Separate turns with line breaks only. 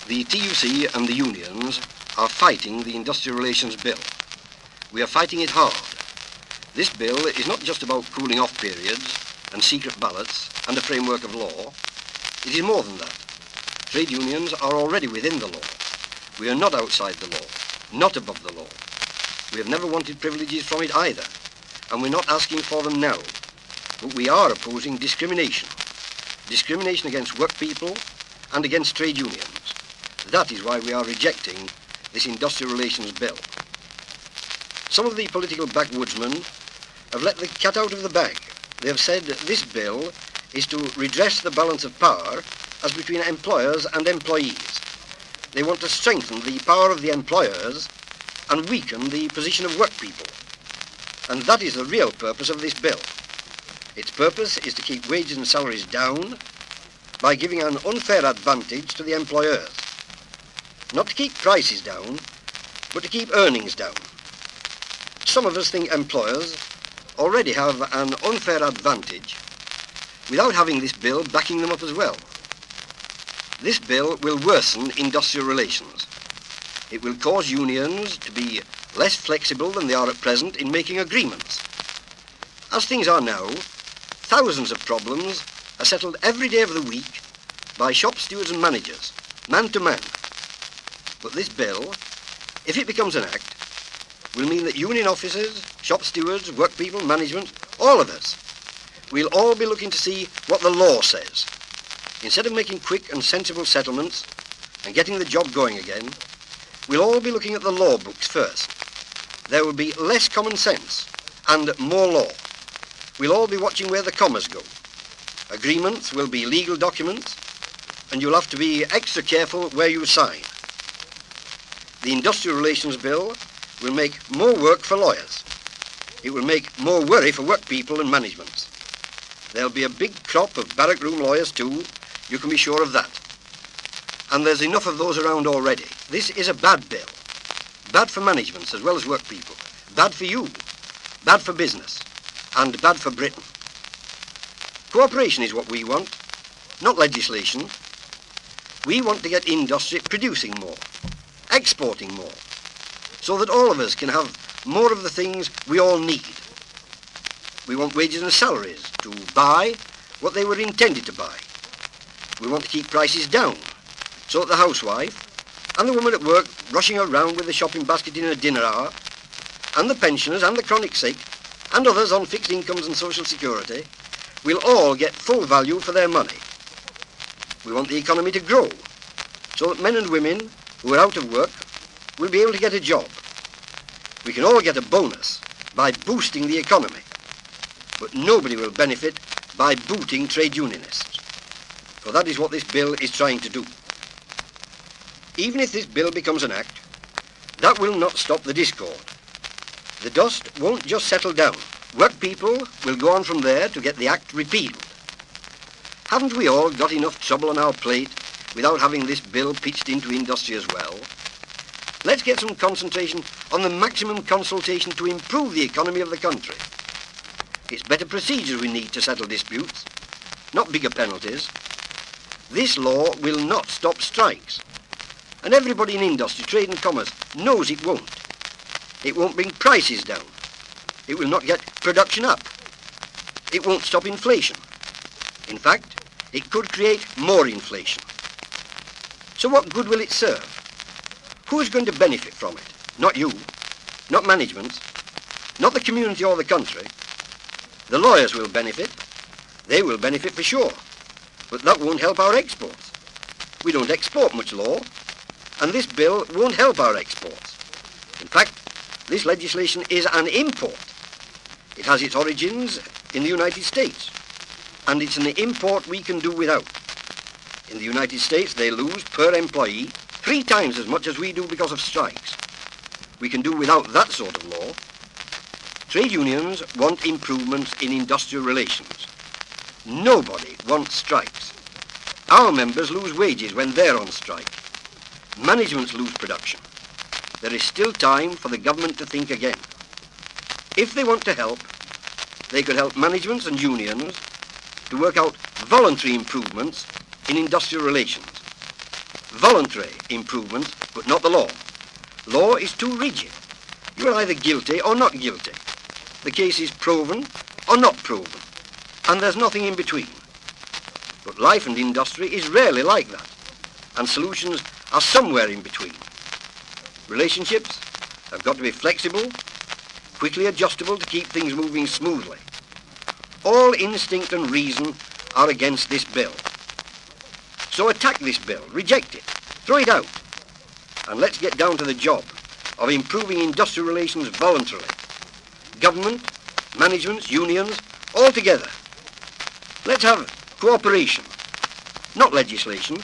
The TUC and the unions are fighting the Industrial Relations Bill. We are fighting it hard. This bill is not just about cooling off periods and secret ballots and a framework of law. It is more than that. Trade unions are already within the law. We are not outside the law, not above the law. We have never wanted privileges from it either, and we're not asking for them now. But we are opposing discrimination. Discrimination against work people and against trade unions. That is why we are rejecting this Industrial Relations Bill. Some of the political backwoodsmen have let the cat out of the bag. They have said this bill is to redress the balance of power as between employers and employees. They want to strengthen the power of the employers and weaken the position of work people. And that is the real purpose of this bill. Its purpose is to keep wages and salaries down by giving an unfair advantage to the employers. Not to keep prices down, but to keep earnings down. Some of us think employers already have an unfair advantage without having this bill backing them up as well. This bill will worsen industrial relations. It will cause unions to be less flexible than they are at present in making agreements. As things are now, thousands of problems are settled every day of the week by shop stewards and managers, man to man. But this bill, if it becomes an act, will mean that union officers, shop stewards, work people, management, all of us, we'll all be looking to see what the law says. Instead of making quick and sensible settlements and getting the job going again, we'll all be looking at the law books first. There will be less common sense and more law. We'll all be watching where the commas go. Agreements will be legal documents, and you'll have to be extra careful where you sign. The Industrial Relations Bill will make more work for lawyers. It will make more worry for work people and managements. There'll be a big crop of barrack room lawyers too, you can be sure of that. And there's enough of those around already. This is a bad bill. Bad for managements as well as work people. Bad for you. Bad for business. And bad for Britain. Cooperation is what we want, not legislation. We want to get industry producing more, exporting more, so that all of us can have more of the things we all need. We want wages and salaries to buy what they were intended to buy. We want to keep prices down, so that the housewife and the woman at work rushing around with the shopping basket in her dinner hour, and the pensioners and the chronic sick, and others on fixed incomes and social security, will all get full value for their money. We want the economy to grow, so that men and women who are out of work will be able to get a job. We can all get a bonus by boosting the economy, but nobody will benefit by booting trade unionists. For that is what this bill is trying to do. Even if this bill becomes an act, that will not stop the discord. The dust won't just settle down. Work people will go on from there to get the act repealed. Haven't we all got enough trouble on our plate without having this bill pitched into industry as well? Let's get some concentration on the maximum consultation to improve the economy of the country. It's better procedures we need to settle disputes, not bigger penalties. This law will not stop strikes. And everybody in industry, trade and commerce knows it won't. It won't bring prices down. It will not get production up. It won't stop inflation. In fact, it could create more inflation. So what good will it serve? Who's going to benefit from it? Not you, not management, not the community or the country. The lawyers will benefit. They will benefit for sure. But that won't help our exports. We don't export much law, and this bill won't help our exports. In fact, this legislation is an import. It has its origins in the United States, and it's an import we can do without. In the United States, they lose per employee 3 times as much as we do because of strikes. We can do without that sort of law. Trade unions want improvements in industrial relations. Nobody wants strikes. Our members lose wages when they're on strike. Managements lose production. There is still time for the government to think again. If they want to help, they could help managements and unions to work out voluntary improvements in industrial relations. voluntary improvement, but not the law. Law is too rigid. You are either guilty or not guilty. The case is proven or not proven, and there's nothing in between. But life and industry is rarely like that, and solutions are somewhere in between. Relationships have got to be flexible, quickly adjustable to keep things moving smoothly. All instinct and reason are against this bill. So attack this bill, reject it, throw it out, and let's get down to the job of improving industrial relations voluntarily. Government, managements, unions, all together. Let's have cooperation, not legislation.